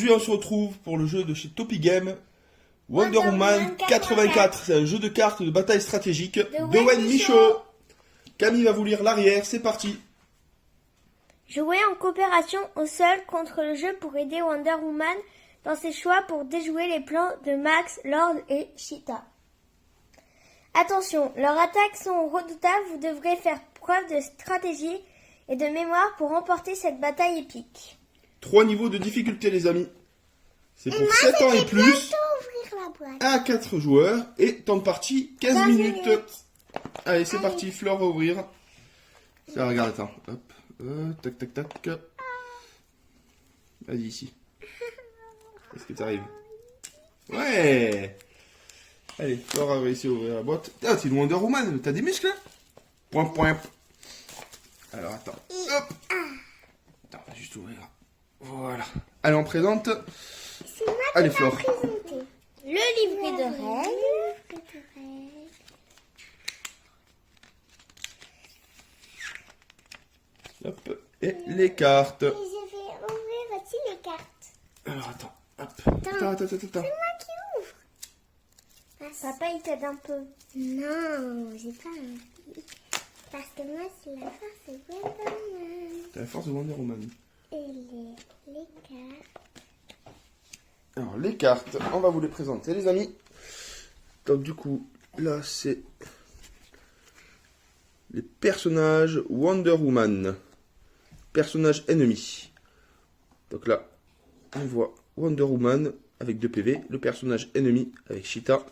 Aujourd'hui, on se retrouve pour le jeu de chez Topi Game, Wonder Woman 84. C'est un jeu de cartes de bataille stratégique de Wayne Michaud. Camille va vous lire l'arrière, c'est parti. Jouer en coopération au sol contre le jeu pour aider Wonder Woman dans ses choix pour déjouer les plans de Max, Lord et Cheetah. Attention, leurs attaques sont redoutables, vous devrez faire preuve de stratégie et de mémoire pour remporter cette bataille épique. 3 niveaux de difficulté les amis. C'est pour 7 ans et plus, à 4 joueurs et temps de partie 15 minutes. Allez, c'est parti, Flore va ouvrir. Ça, regarde, attends. Hop. Tac, tac, tac. Vas-y, ici. Est-ce que tu arrives? Ouais. Allez, Flore a réussi à ouvrir la boîte. Ah, c'est une Wonder Woman, t'as des muscles là? Point, point. Alors, attends. Hop. Attends, on va juste ouvrir. Voilà. Allez, on présente. Allez, Flore. Le livret de règles. Hop. Et les cartes. Et je vais ouvrir aussi les cartes. Alors, attends. Hop. Attends. C'est moi qui ouvre. Papa, il t'aide un peu. Non, j'ai pas envie. Parce que moi, c'est la force de Wonder Woman. T'as la force de Wonder Woman. Et les cartes. Alors, les cartes, on va vous les présenter, les amis. Donc, du coup, là, c'est les personnages Wonder Woman. Personnages ennemis. Donc là, on voit Wonder Woman avec 2 PV. Le personnage ennemi avec Cheetah.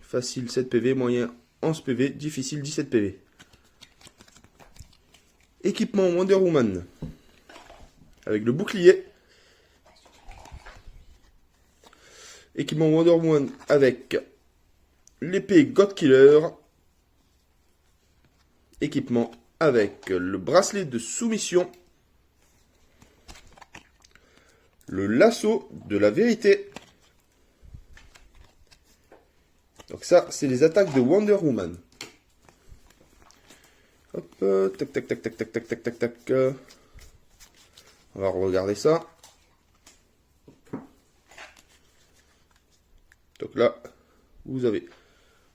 Facile 7 PV, moyen 11 PV, difficile 17 PV. Équipement Wonder Woman. Avec le bouclier. Équipement Wonder Woman avec l'épée God Killer. Équipement avec le bracelet de soumission. Le lasso de la vérité. Donc ça, c'est les attaques de Wonder Woman. Hop, tac, tac, tac, tac, tac, tac, tac, tac, tac. On va regarder ça. Donc là, vous avez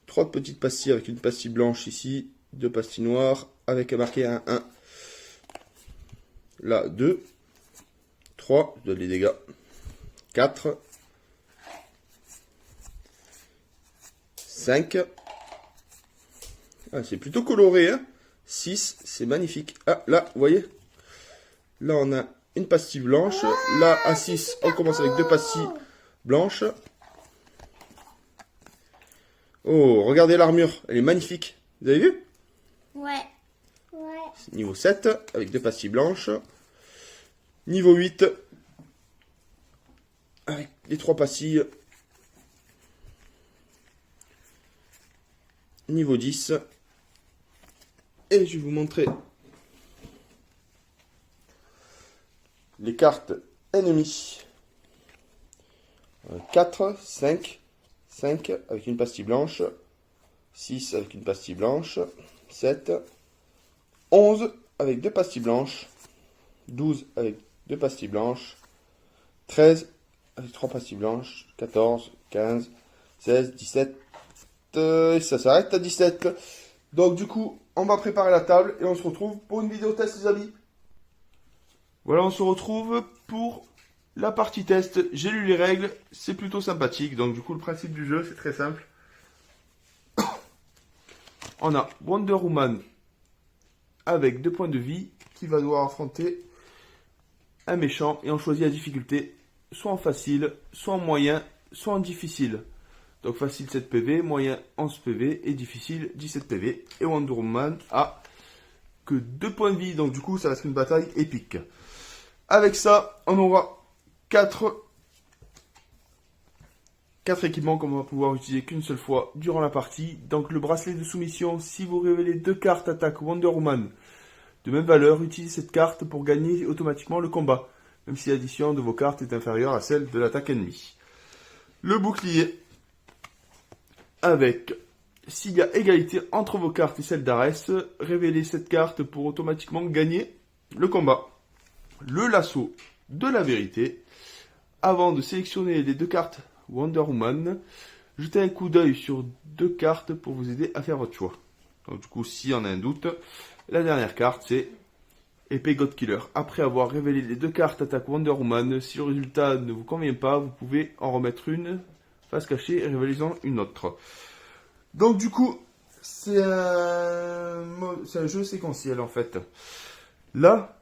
3 petites pastilles avec une pastille blanche ici, 2 pastilles noires avec marqué un 1. Là, 2, 3, je donne les dégâts, 4, 5. Ah, c'est plutôt coloré, hein. 6, c'est magnifique. Ah, là, vous voyez, là, on a une pastille blanche. Là, à 6, on commence avec 2 pastilles blanches. Oh, regardez l'armure, elle est magnifique. Vous avez vu? Ouais. Niveau 7, avec 2 pastilles blanches. Niveau 8, avec les 3 pastilles. Niveau 10. Et je vais vous montrer les cartes ennemies. 4, 5. 5 avec une pastille blanche, 6 avec une pastille blanche, 7, 11 avec 2 pastilles blanches, 12 avec 2 pastilles blanches, 13 avec 3 pastilles blanches, 14, 15, 16, 17, et ça s'arrête à 17. Donc du coup, on va préparer la table et on se retrouve pour une vidéo test les amis. Voilà, on se retrouve pour la partie test. J'ai lu les règles, c'est plutôt sympathique. Donc du coup, le principe du jeu, c'est très simple. On a Wonder Woman avec 2 points de vie qui va devoir affronter un méchant. Et on choisit la difficulté soit en facile, soit en moyen, soit en difficile. Donc facile 7 PV, moyen 11 PV et difficile 17 PV. Et Wonder Woman a que 2 points de vie. Donc du coup, ça va être une bataille épique. Avec ça, on aura 4 équipements qu'on va pouvoir utiliser qu'une seule fois durant la partie. Donc le bracelet de soumission, si vous révélez 2 cartes attaque Wonder Woman de même valeur, utilisez cette carte pour gagner automatiquement le combat, même si l'addition de vos cartes est inférieure à celle de l'attaque ennemie. Le bouclier, avec, s'il y a égalité entre vos cartes et celle d'Ares, révélez cette carte pour automatiquement gagner le combat. Le lasso de la vérité, avant de sélectionner les 2 cartes Wonder Woman, jetez un coup d'œil sur 2 cartes pour vous aider à faire votre choix. Donc du coup, s'il y en a un doute, la dernière carte c'est Épée God Killer. Après avoir révélé les 2 cartes attaque Wonder Woman, si le résultat ne vous convient pas, vous pouvez en remettre une face cachée et révélisant une autre. Donc du coup, c'est un jeu séquentiel en fait. Là,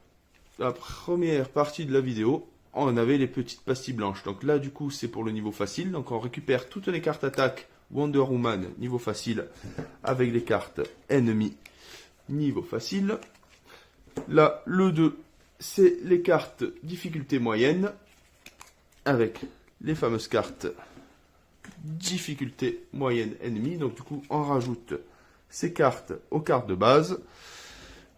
la première partie de la vidéo, on avait les petites pastilles blanches. Donc là, du coup, c'est pour le niveau facile. Donc on récupère toutes les cartes attaque Wonder Woman niveau facile avec les cartes ennemies niveau facile. Là, le 2, c'est les cartes difficulté moyenne avec les fameuses cartes difficulté moyenne ennemi. Donc du coup, on rajoute ces cartes aux cartes de base.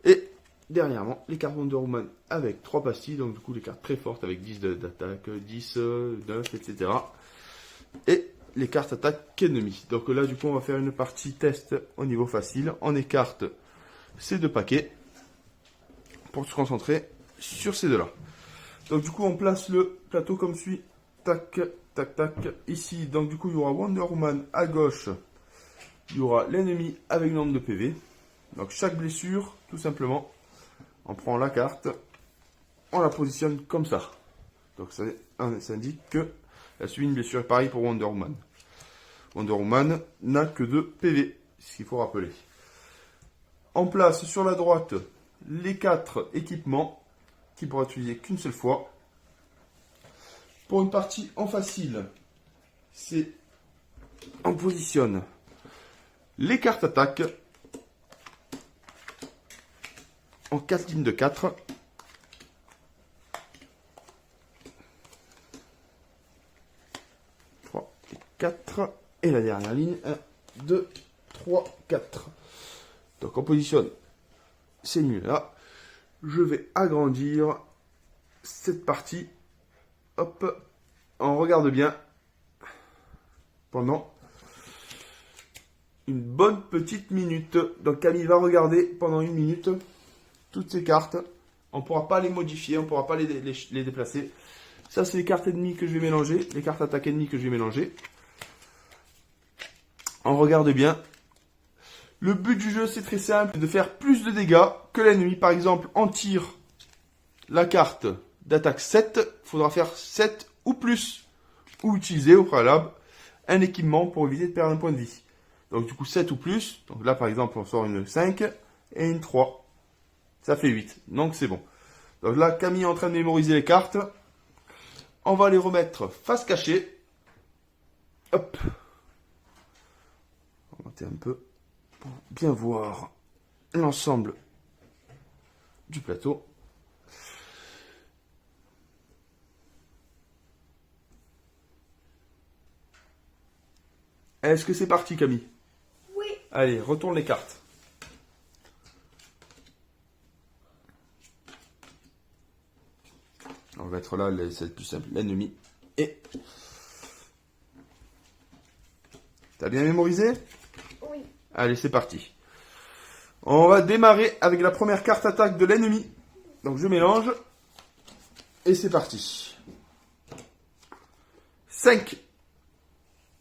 Et dernièrement, les cartes Wonder Woman avec 3 pastilles. Donc du coup, les cartes très fortes avec 10 d'attaque, 10, 9, etc. Et les cartes attaque ennemies. Donc là, du coup, on va faire une partie test au niveau facile. On écarte ces 2 paquets pour se concentrer sur ces 2-là. Donc du coup, on place le plateau comme suit. Tac, tac, tac. Ici, donc du coup, il y aura Wonder Woman à gauche. Il y aura l'ennemi avec le nombre de PV. Donc chaque blessure, tout simplement, on prend la carte, on la positionne comme ça. Donc ça indique que elle a subi une blessure. Pareil pour Wonder Woman. Wonder Woman n'a que 2 PV, ce qu'il faut rappeler. On place sur la droite les 4 équipements qui pourra utiliser qu'une seule fois. Pour une partie en facile, c'est on positionne les cartes attaque en 4 lignes de 4. Et 4. Et la dernière ligne, 1, 2, 3, 4. Donc on positionne ces lignes-là. Je vais agrandir cette partie. Hop, on regarde bien pendant une bonne petite minute. Donc Camille va regarder pendant 1 minute toutes ces cartes. On ne pourra pas les modifier, on ne pourra pas les déplacer. Ça, c'est les cartes ennemies que je vais mélanger, les cartes attaque ennemies que je vais mélanger. On regarde bien. Le but du jeu, c'est très simple, de faire plus de dégâts que l'ennemi. Par exemple, on tire la carte d'attaque 7, il faudra faire 7 ou plus. Ou utiliser au préalable un équipement pour éviter de perdre un point de vie. Donc du coup 7 ou plus. Donc là par exemple on sort une 5 et une 3. Ça fait 8. Donc c'est bon. Donc là Camille est en train de mémoriser les cartes. On va les remettre face cachée. Hop. On va monter un peu pour bien voir l'ensemble du plateau. Est-ce que c'est parti, Camille? Oui. Allez, retourne les cartes. On va mettre là, c'est le plus simple, l'ennemi. Et... T'as bien mémorisé? Oui. Allez, c'est parti. On va démarrer avec la première carte attaque de l'ennemi. Donc je mélange. Et c'est parti. 5.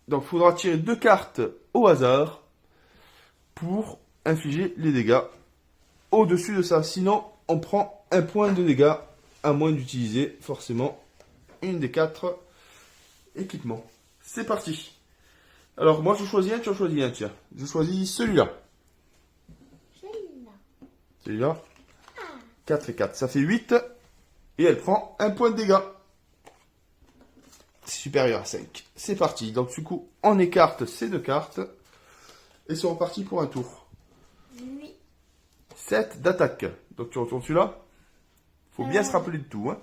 Donc il faudra tirer 2 cartes au hasard pour infliger les dégâts au-dessus de ça. Sinon, on prend un point de dégâts, à moins d'utiliser forcément une des 4 équipements. C'est parti. Alors moi je choisis un, tu en choisis un, tiens. Je choisis celui-là. Celui-là. 4 et 4, ça fait 8. Et elle prend un point de dégâts. Supérieur à 5. C'est parti. Donc du coup, on écarte ces 2 cartes. Et c'est reparti pour un tour. 8. 7 d'attaque. Donc tu retournes celui-là. Faut bien se rappeler de tout. Hein.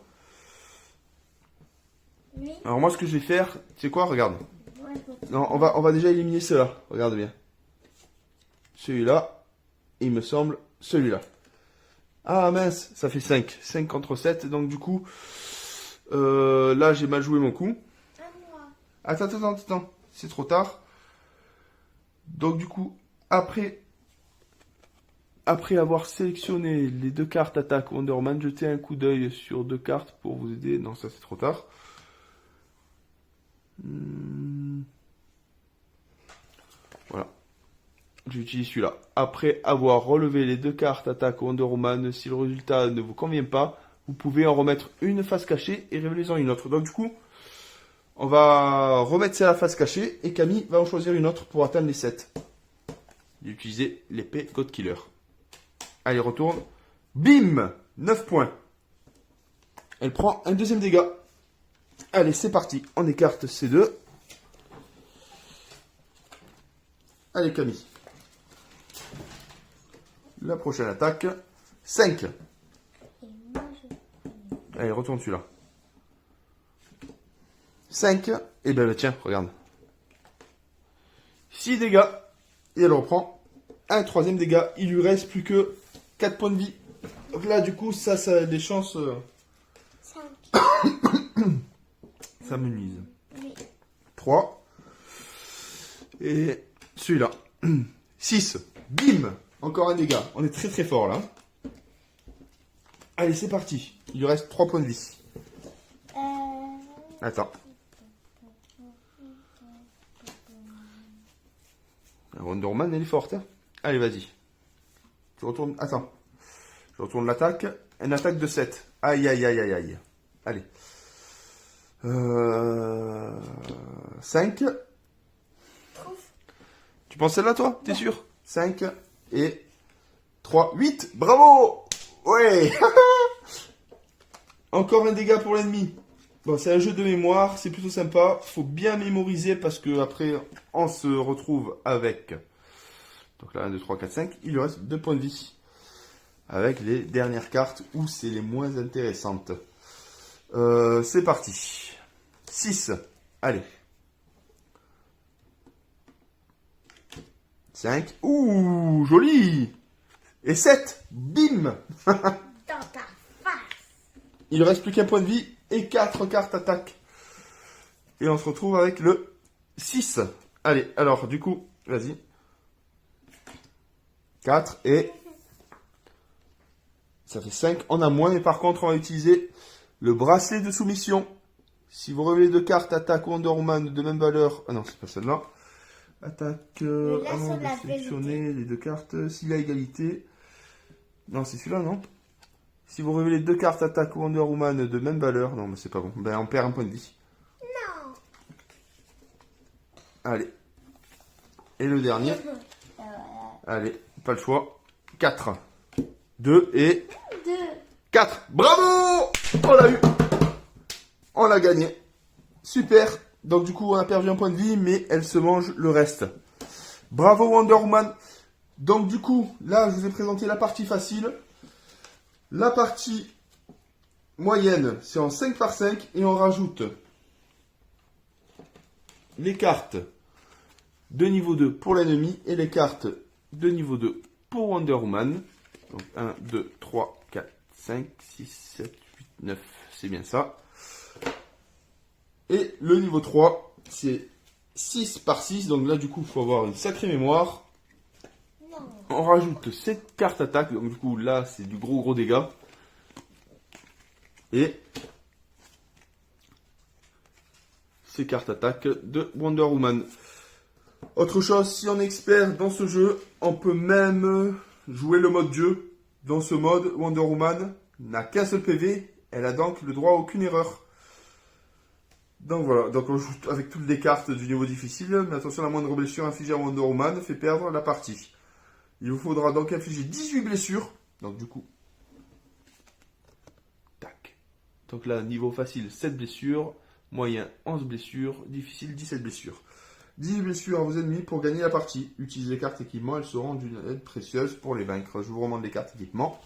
Oui. Alors moi ce que je vais faire, c'est quoi? Regarde. Non, on va déjà éliminer ceux-là. Regarde bien. Celui-là. Il me semble celui-là. Ah mince, ça fait 5. 5 contre 7. Donc du coup, là j'ai mal joué mon coup. Attends. C'est trop tard. Donc du coup, après avoir sélectionné les 2 cartes attaque Wonder Woman, jetez un coup d'œil sur 2 cartes pour vous aider. Non, ça c'est trop tard. Voilà. J'utilise celui-là. Après avoir relevé les 2 cartes attaque Wonder Woman, si le résultat ne vous convient pas, vous pouvez en remettre une face cachée et révéler-en une autre. Donc du coup, on va remettre ça à la face cachée et Camille va en choisir une autre pour atteindre les 7. D'utiliser l'épée God Killer. Allez, retourne. Bim! 9 points. Elle prend un deuxième dégât. Allez, c'est parti. On écarte ces deux. Allez, Camille. La prochaine attaque. 5. Allez, retourne celui-là. 5. Et ben tiens, regarde. 6 dégâts. Et elle reprend un troisième dégât. Il lui reste plus que 4 points de vie. Donc là, du coup, ça a des chances... 5. Ça me nuise. Oui. 3. Et celui-là. 6. Bim! Encore un dégât. On est très très fort là. Allez, c'est parti. Il lui reste 3 points de vie. Attends. Wonder Woman, elle est forte. Hein. Allez, vas-y. Tu retournes. Attends. Je retourne l'attaque. Une attaque de 7. Aïe, aïe, aïe, aïe, aïe. Allez. 5. Tu penses celle-là, toi? T'es sûr? 5 et 3, 8. Bravo! Ouais! Encore un dégât pour l'ennemi. Bon, c'est un jeu de mémoire, c'est plutôt sympa. Faut bien mémoriser parce que après, on se retrouve avec... Donc là, 1, 2, 3, 4, 5. Il lui reste 2 points de vie. Avec les dernières cartes où c'est les moins intéressantes. C'est parti. 6. Allez. 5. Ouh, joli. Et 7. Bim. Dans ta face. Il ne reste plus qu'un point de vie et 4 cartes attaque. Et on se retrouve avec le 6. Allez, alors du coup, vas-y. 4 et... Ça fait 5. On a moins, mais par contre, on va utiliser le bracelet de soumission. Si vous révélez 2 cartes attaque Wonder Woman de même valeur... Ah non, c'est pas celle-là. Attaque... avant de sélectionner les 2 cartes. S'il y a égalité... Non, c'est celui-là, non? Si vous révélez 2 cartes attaque Wonder Woman de même valeur... Non, mais c'est pas bon. Ben, on perd un point de vie. Non. Allez. Et le dernier. Allez, pas le choix. 4. 2 et... 4. Bravo! On l'a eu. On l'a gagné. Super. Donc du coup, on a perdu un point de vie, mais elle se mange le reste. Bravo Wonder Woman. Donc du coup, là, je vous ai présenté la partie facile. La partie moyenne, c'est en 5 par 5 et on rajoute les cartes de niveau 2 pour l'ennemi et les cartes de niveau 2 pour Wonder Woman. Donc 1, 2, 3, 4, 5, 6, 7, 8, 9, c'est bien ça. Et le niveau 3, c'est 6 par 6, donc là du coup il faut avoir une sacrée mémoire. Non. On rajoute 7 cartes attaque, donc du coup là c'est du gros dégâts. Et ces cartes attaque de Wonder Woman. Autre chose, si on est expert dans ce jeu, on peut même jouer le mode jeu. Dans ce mode, Wonder Woman n'a qu'un seul PV, elle a donc le droit à aucune erreur. Donc voilà, donc on joue avec toutes les cartes du niveau difficile, mais attention, la moindre blessure infligée à Wonder Woman fait perdre la partie. Il vous faudra donc infliger 18 blessures, donc du coup, tac. Donc là, niveau facile, 7 blessures, moyen 11 blessures, difficile 17 blessures. 10 blessures à vos ennemis pour gagner la partie. Utilisez les cartes équipement, elles seront d'une aide précieuse pour les vaincre. Je vous remonte les cartes équipement.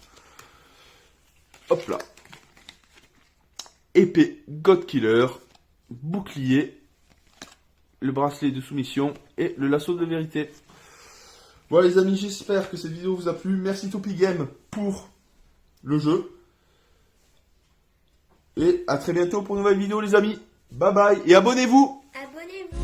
Hop là. Épée God Killer, bouclier, le bracelet de soumission et le lasso de vérité. Voilà les amis, j'espère que cette vidéo vous a plu. Merci Topi Game pour le jeu. Et à très bientôt pour une nouvelle vidéo les amis. Bye bye et abonnez-vous. Abonnez-vous.